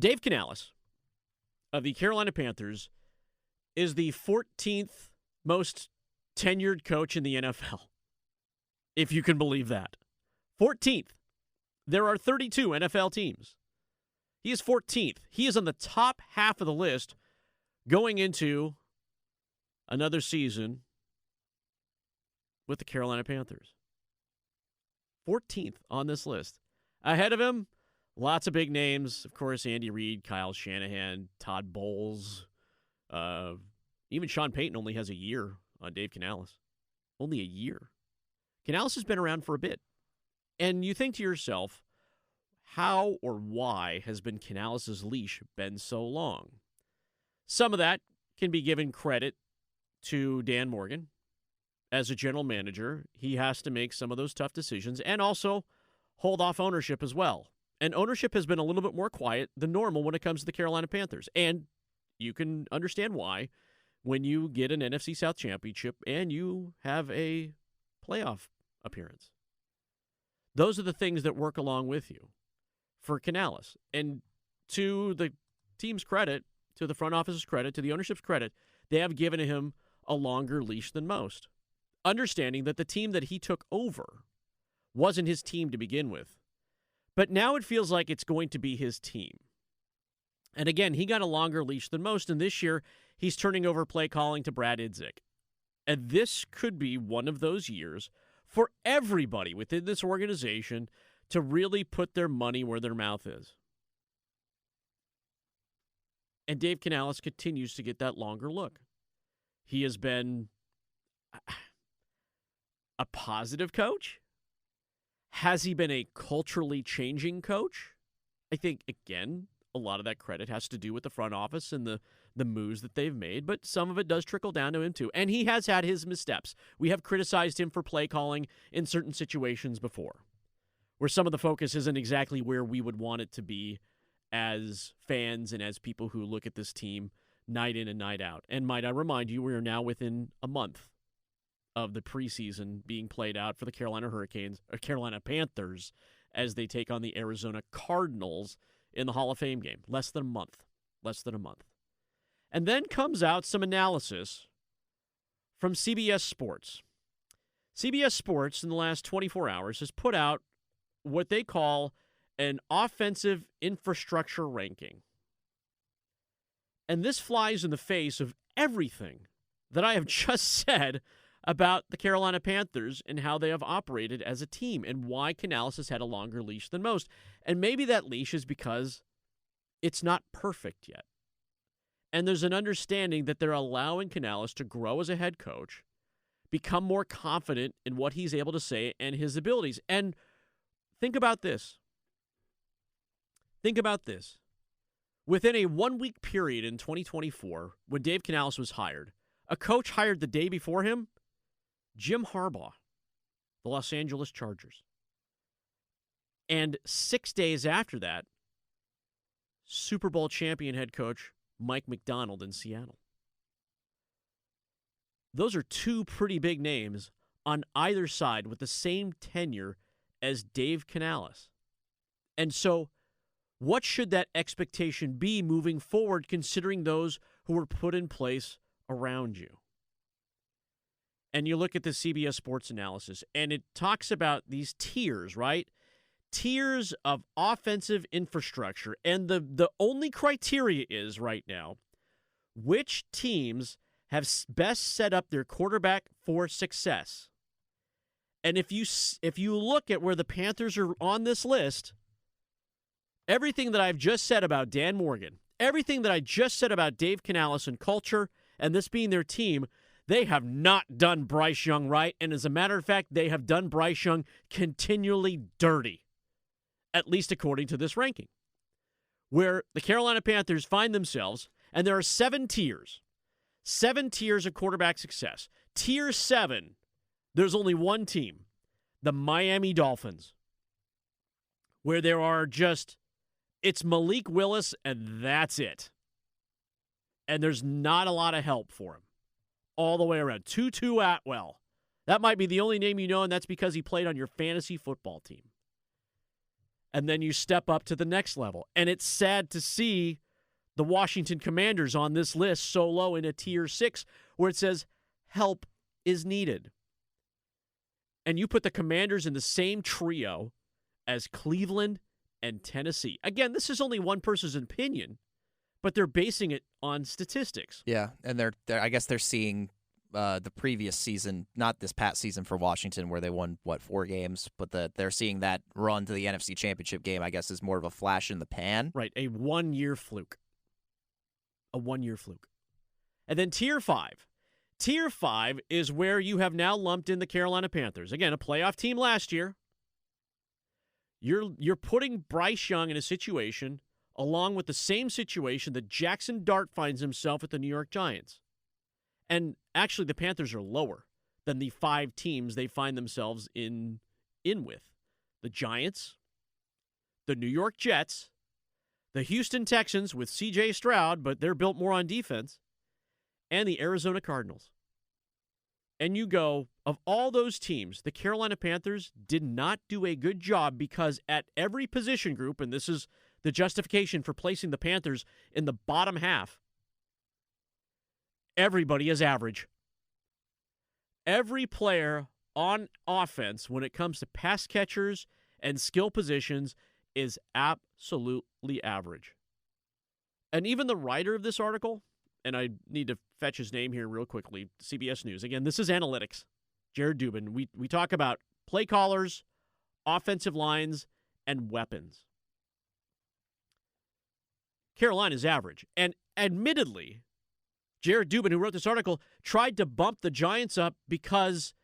Dave Canales of the Carolina Panthers is the 14th most tenured coach in the NFL, if you can believe that. 14th. There are 32 NFL teams. He is 14th. He is on the top half of the list going into another season with the Carolina Panthers. 14th on this list. Ahead of him, lots of big names. Of course, Andy Reid, Kyle Shanahan, Todd Bowles. Even Sean Payton only has a year on Dave Canales. Only a year. Canales has been around for a bit. And you think to yourself, how or why has been Canales' leash been so long? Some of that can be given credit to Dan Morgan. As a general manager, he has to make some of those tough decisions and also hold off ownership as well. And ownership has been a little bit more quiet than normal when it comes to the Carolina Panthers. And you can understand why when you get an NFC South championship and you have a playoff appearance. Those are the things that work along with you for Canales. And to the team's credit, to the front office's credit, to the ownership's credit, they have given him a longer leash than most. Understanding that the team that he took over wasn't his team to begin with. But now it feels like it's going to be his team. And again, he got a longer leash than most, and this year he's turning over play calling to Brad Idzik. And this could be one of those years for everybody within this organization to really put their money where their mouth is. And Dave Canales continues to get that longer look. He has been a positive coach. Has he been a culturally changing coach? I think, again, a lot of that credit has to do with the front office and the moves that they've made, but some of it does trickle down to him too. And he has had his missteps. We have criticized him for play calling in certain situations before, where some of the focus isn't exactly where we would want it to be as fans and as people who look at this team night in and night out. And might I remind you, we are now within a month of the preseason being played out for the Carolina Panthers as they take on the Arizona Cardinals in the Hall of Fame game. Less than a month. And then comes out some analysis from CBS Sports. CBS Sports in the last 24 hours has put out what they call an offensive infrastructure ranking. And this flies in the face of everything that I have just said about the Carolina Panthers and how they have operated as a team and why Canales has had a longer leash than most. And maybe that leash is because it's not perfect yet. And there's an understanding that they're allowing Canales to grow as a head coach, become more confident in what he's able to say and his abilities. And think about this. Within a 1-week period in 2024, when Dave Canales was hired, a coach hired the day before him, Jim Harbaugh, the Los Angeles Chargers. And 6 days after that, Super Bowl champion head coach Mike McDonald in Seattle. Those are two pretty big names on either side with the same tenure as Dave Canales. And so, what should that expectation be moving forward, considering those who were put in place around you? And you look at the CBS Sports analysis, and it talks about these tiers, right? Tiers of offensive infrastructure. And the only criteria is right now, which teams have best set up their quarterback for success. And if you look at where the Panthers are on this list, everything that I've just said about Dan Morgan, everything that I just said about Dave Canales and culture, and this being their team, they have not done Bryce Young right. And as a matter of fact, they have done Bryce Young continually dirty, at least according to this ranking, where the Carolina Panthers find themselves, and there are 7 tiers. 7 tiers of quarterback success. Tier 7, there's only one team, the Miami Dolphins, where there are it's Malik Willis, and that's it. And there's not a lot of help for him all the way around. Tutu Atwell. That might be the only name you know, and that's because he played on your fantasy football team. and then you step up to the next level. And it's sad to see the Washington Commanders on this list so low in a tier 6 where it says help is needed. And you put the Commanders in the same trio as Cleveland and Tennessee. Again, this is only one person's opinion, but they're basing it on statistics. Yeah, and I guess they're seeing the previous season, not this past season for Washington where they won, 4 games, but they're seeing that run to the NFC Championship game, I guess, is more of a flash in the pan. Right, a one-year fluke. A one-year fluke. And then Tier 5. Tier 5 is where you have now lumped in the Carolina Panthers. Again, a playoff team last year. You're putting Bryce Young in a situation along with the same situation that Jackson Dart finds himself at the New York Giants. And actually, the Panthers are lower than the 5 teams they find themselves in with. The Giants, the New York Jets, the Houston Texans with C.J. Stroud, but they're built more on defense, and the Arizona Cardinals. And you go, of all those teams, the Carolina Panthers did not do a good job because at every position group, and this is the justification for placing the Panthers in the bottom half, everybody is average. Every player on offense, when it comes to pass catchers and skill positions, is absolutely average. And even the writer of this article, and I need to fetch his name here real quickly, CBS News. Again, this is analytics. Jared Dubin. We talk about play callers, offensive lines, and weapons. Carolina's average. And admittedly, Jared Dubin, who wrote this article, tried to bump the Giants up because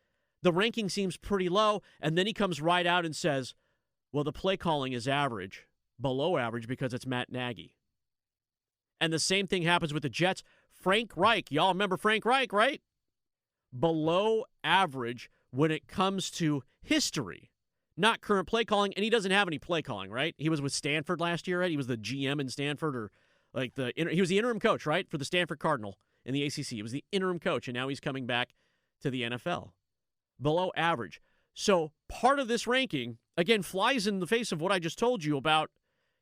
the ranking seems pretty low, and then he comes right out and says, well, the play calling is average, below average because it's Matt Nagy. And the same thing happens with the Jets. Frank Reich, y'all remember Frank Reich, right? Below average when it comes to history, not current play calling, and he doesn't have any play calling, right? He was with Stanford last year, right? He was the GM in Stanford, or he was the interim coach, right, for the Stanford Cardinal in the ACC. He was the interim coach, and now he's coming back to the NFL. Below average. So part of this ranking, again, flies in the face of what I just told you about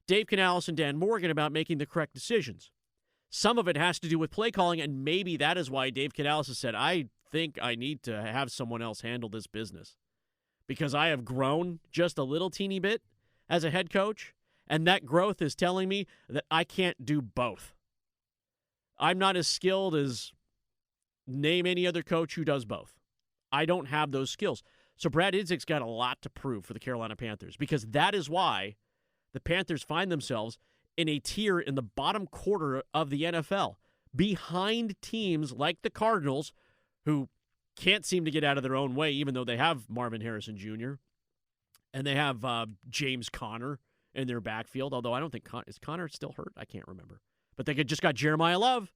Dave Canales and Dan Morgan about making the correct decisions. Some of it has to do with play calling, and maybe that is why Dave Canales has said, I think I need to have someone else handle this business because I have grown just a little teeny bit as a head coach, and that growth is telling me that I can't do both. I'm not as skilled as name any other coach who does both. I don't have those skills. So Brad Idzik's got a lot to prove for the Carolina Panthers because that is why the Panthers find themselves in a tier in the bottom quarter of the NFL, behind teams like the Cardinals, who can't seem to get out of their own way, even though they have Marvin Harrison Jr., and they have James Conner in their backfield, although I don't think is Conner still hurt? I can't remember. But they just got Jeremiah Love.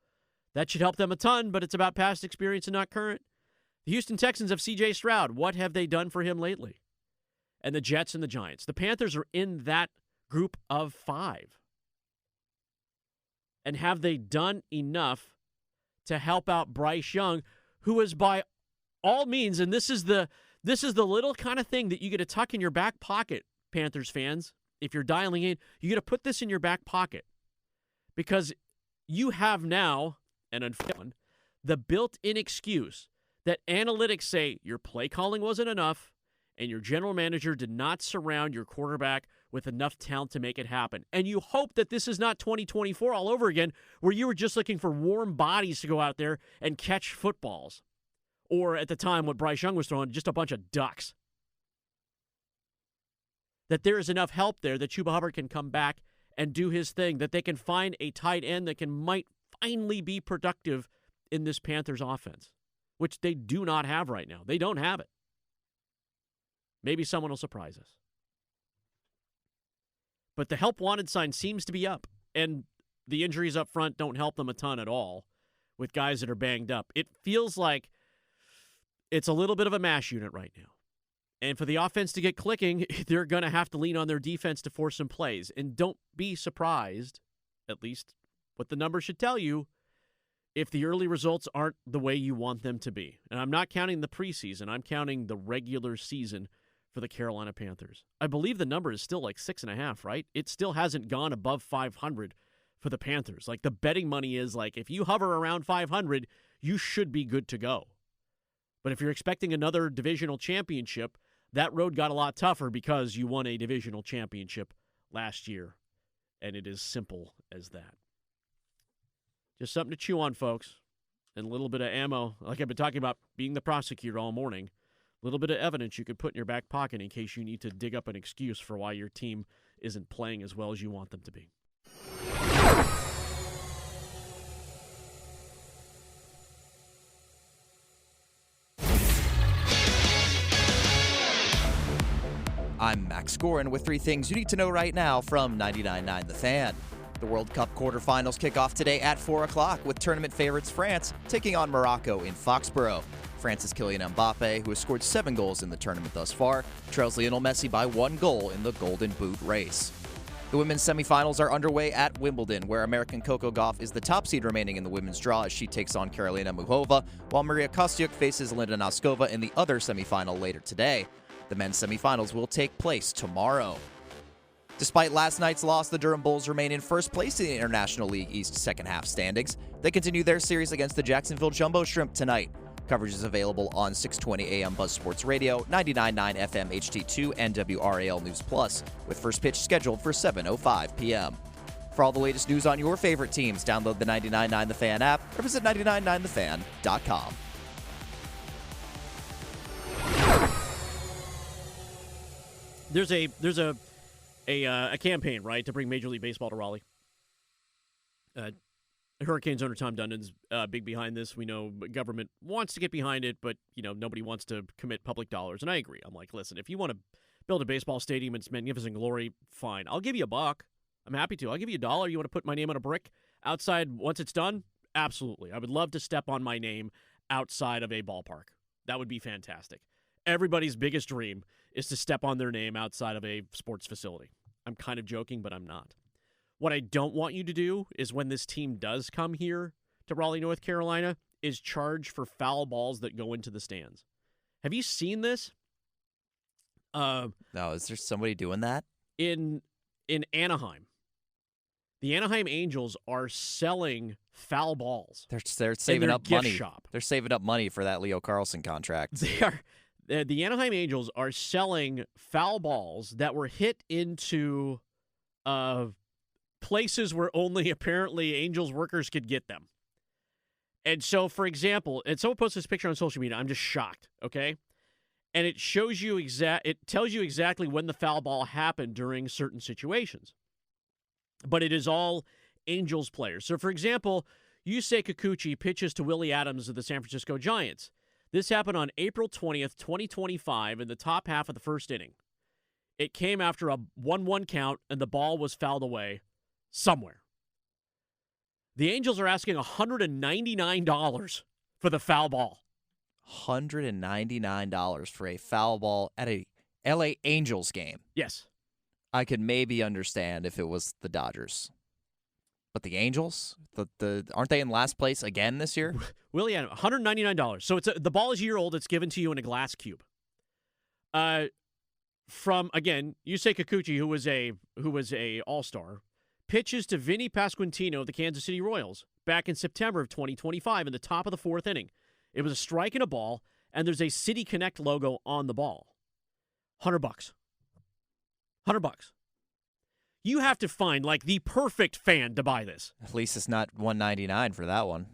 That should help them a ton, but it's about past experience and not current. The Houston Texans have C.J. Stroud. What have they done for him lately? And the Jets and the Giants. The Panthers are in that group of 5. And have they done enough to help out Bryce Young, who is by all means, and this is the little kind of thing that you get to tuck in your back pocket, Panthers fans, if you're dialing in, you get to put this in your back pocket. Because you have now, and unfortunately, the built-in excuse that analytics say your play calling wasn't enough and your general manager did not surround your quarterback with enough talent to make it happen. And you hope that this is not 2024 all over again, where you were just looking for warm bodies to go out there and catch footballs. Or at the time, what Bryce Young was throwing, just a bunch of ducks. That there is enough help there that Chuba Hubbard can come back and do his thing, that they can find a tight end that might finally be productive in this Panthers offense, which they do not have right now. They don't have it. Maybe someone will surprise us. But the help wanted sign seems to be up, and the injuries up front don't help them a ton at all with guys that are banged up. It feels like it's a little bit of a mash unit right now. And for the offense to get clicking, they're going to have to lean on their defense to force some plays. And don't be surprised, at least what the numbers should tell you, if the early results aren't the way you want them to be. And I'm not counting the preseason. I'm counting the regular season for the Carolina Panthers. I believe the number is still like 6.5, right? It still hasn't gone above 500 for the Panthers. Like, the betting money is like, if you hover around 500, you should be good to go. But if you're expecting another divisional championship, that road got a lot tougher because you won a divisional championship last year. And it is simple as that. Just something to chew on, folks. And a little bit of ammo, like I've been talking about being the prosecutor all morning. A little bit of evidence you could put in your back pocket in case you need to dig up an excuse for why your team isn't playing as well as you want them to be. I'm Max Goren with 3 things you need to know right now from 99.9 The Fan. The World Cup quarterfinals kick off today at 4 o'clock with tournament favorites France taking on Morocco in Foxborough. France's Kylian Mbappe, who has scored 7 goals in the tournament thus far, trails Lionel Messi by 1 goal in the Golden Boot race. The women's semifinals are underway at Wimbledon, where American Coco Gauff is the top seed remaining in the women's draw as she takes on Karolina Muchova, while Maria Kostyuk faces Linda Noskova in the other semifinal later today. The men's semifinals will take place tomorrow. Despite last night's loss, the Durham Bulls remain in first place in the International League East second-half standings. They continue their series against the Jacksonville Jumbo Shrimp tonight. Coverage is available on 620 AM Buzz Sports Radio, 99.9 FM HD2, and WRAL News Plus, with first pitch scheduled for 7:05 p.m. For all the latest news on your favorite teams, download the 99.9 The Fan app or visit 999thefan.com. There's a campaign, right, to bring Major League Baseball to Raleigh. Hurricanes owner Tom Dundon's big behind this. We know government wants to get behind it, but nobody wants to commit public dollars. And I agree. I'm like, listen, if you want to build a baseball stadium in its magnificent glory, fine. I'll give you $1. I'm happy to. I'll give you $1. You want to put my name on a brick outside once it's done? Absolutely. I would love to step on my name outside of a ballpark. That would be fantastic. Everybody's biggest dream is to step on their name outside of a sports facility. I'm kind of joking, but I'm not. What I don't want you to do is when this team does come here to Raleigh, North Carolina, is charge for foul balls that go into the stands. Have you seen this? No, is there somebody doing that? In Anaheim. The Anaheim Angels are selling foul balls. They're saving up money. Shop. They're saving up money for that Leo Carlson contract. They are. The Anaheim Angels are selling foul balls that were hit into places where only apparently Angels workers could get them. And so, for example, and someone posted this picture on social media. I'm just shocked, okay? And it shows you it tells you exactly when the foul ball happened during certain situations. But it is all Angels players. So, for example, Yusei Kikuchi pitches to Willie Adams of the San Francisco Giants. This happened on April 20th, 2025, in the top half of the first inning. It came after a 1-1 count, and the ball was fouled away somewhere. The Angels are asking $199 for the foul ball. $199 for a foul ball at a LA Angels game. Yes. I could maybe understand if it was the Dodgers. But the Angels, aren't they in last place again this year? Willie Adams, $199. So the ball is a year old. It's given to you in a glass cube. From again, Yusei Kikuchi, who was a All-Star, pitches to Vinny Pasquantino of the Kansas City Royals back in September of 2025 in the top of the 4th inning. It was a strike and a ball, and there's a City Connect logo on the ball. $100. $100. You have to find like the perfect fan to buy this. At least it's not $199 for that one.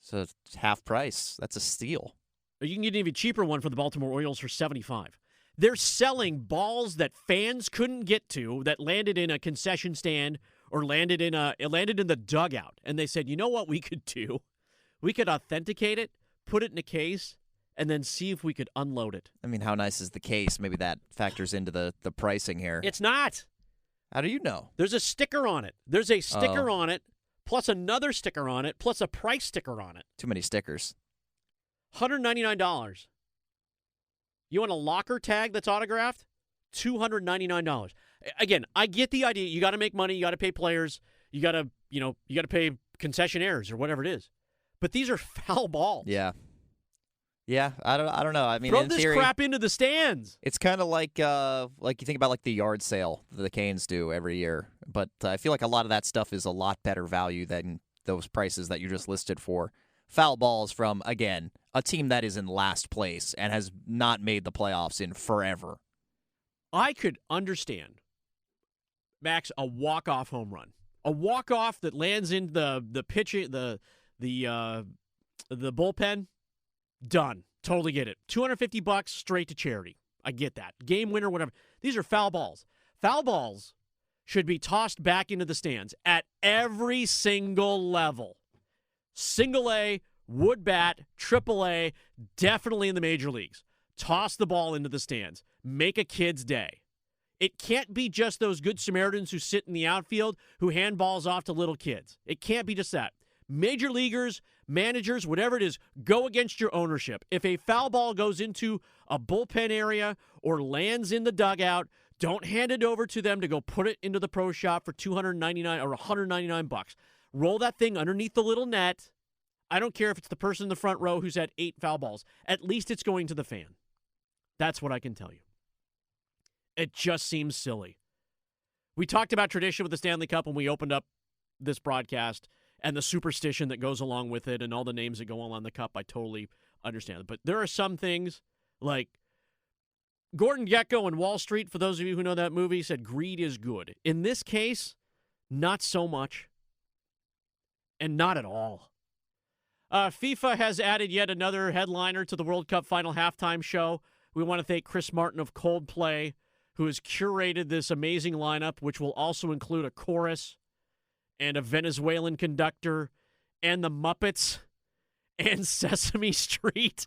So it's half price. That's a steal. You can get an even cheaper one for the Baltimore Orioles for $75. They're selling balls that fans couldn't get to that landed in a concession stand or landed in the dugout. And they said, you know what we could do? We could authenticate it, put it in a case, and then see if we could unload it. I mean, how nice is the case? Maybe that factors into the pricing here. It's not. How do you know? There's a sticker on it. There's a sticker on it, plus another sticker on it, plus a price sticker on it. Too many stickers. $199. You want a locker tag that's autographed? $299. Again, I get the idea. You got to make money. You got to pay players. You got to pay concessionaires or whatever it is. But these are foul balls. Yeah. Yeah, I don't know. I mean, Throw in this theory, crap into the stands. it's kind of like you think about like the yard sale that the Canes do every year. But I feel like a lot of that stuff is a lot better value than those prices that you just listed for foul balls from, again, a team that is in last place and has not made the playoffs in forever. I could understand, Max, a walk-off home run. A walk-off that lands in the pitch, the bullpen. Done. Totally get it. $250 straight to charity. I get that. Game winner, whatever. These are foul balls. Foul balls should be tossed back into the stands at every single level. Single A, wood bat, triple A, definitely in the major leagues. Toss the ball into the stands. Make a kid's day. It can't be just those good Samaritans who sit in the outfield who hand balls off to little kids. It can't be just that. Major leaguers, managers, whatever it is, go against your ownership. If a foul ball goes into a bullpen area or lands in the dugout, don't hand it over to them to go put it into the pro shop for $299 or $199. Roll that thing underneath the little net. I don't care if it's the person in the front row who's had 8 foul balls. At least it's going to the fan. That's what I can tell you. It just seems silly. We talked about tradition with the Stanley Cup when we opened up this broadcast and the superstition that goes along with it and all the names that go on the cup. I totally understand it. But there are some things like Gordon Gekko in Wall Street, for those of you who know that movie, said greed is good. In this case, not so much. And not at all. FIFA has added yet another headliner to the World Cup final halftime show. We want to thank Chris Martin of Coldplay, who has curated this amazing lineup, which will also include a chorus and a Venezuelan conductor and the Muppets and Sesame Street.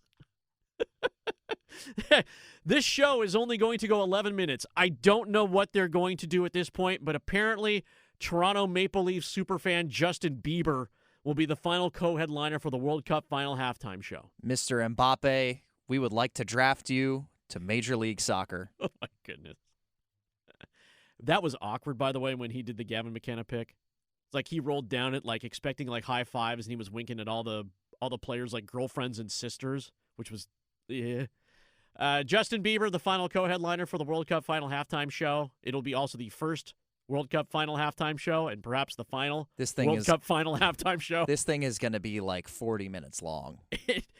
This show is only going to go 11 minutes. I don't know what they're going to do at this point, but apparently Toronto Maple Leafs superfan Justin Bieber will be the final co-headliner for the World Cup final halftime show. Mr. Mbappe, we would like to draft you to Major League Soccer. Oh, my goodness. That was awkward, by the way, when he did the Gavin McKenna pick. It's like he rolled down it, like expecting like high fives, and he was winking at all the players' like girlfriends and sisters, which was, yeah. Justin Bieber, the final co-headliner for the World Cup final halftime show. It'll be also the first World Cup final halftime show and perhaps the final World Cup final halftime show. This thing is going to be like 40 minutes long.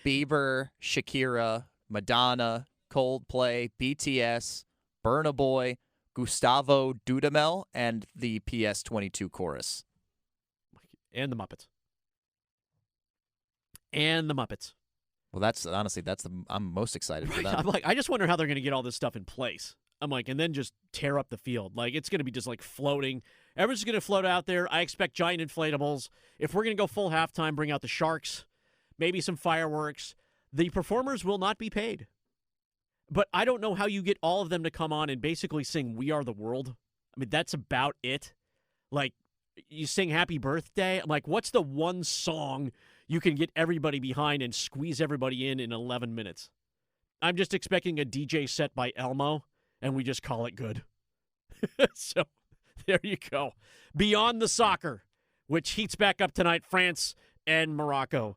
Bieber, Shakira, Madonna, Coldplay, BTS, Burna Boy, Gustavo Dudamel, and the PS22 chorus. And the Muppets. And the Muppets. Well, I'm most excited for that. I'm like, I just wonder how they're going to get all this stuff in place. I'm like, and then just tear up the field. Like, it's going to be just like floating. Everyone's going to float out there. I expect giant inflatables. If we're going to go full halftime, bring out the sharks, maybe some fireworks. The performers will not be paid. But I don't know how you get all of them to come on and basically sing We Are the World. I mean, that's about it. Like, you sing Happy Birthday. I'm like, what's the one song you can get everybody behind and squeeze everybody in 11 minutes? I'm just expecting a DJ set by Elmo, and we just call it good. So, there you go. Beyond the soccer, which heats back up tonight, France and Morocco.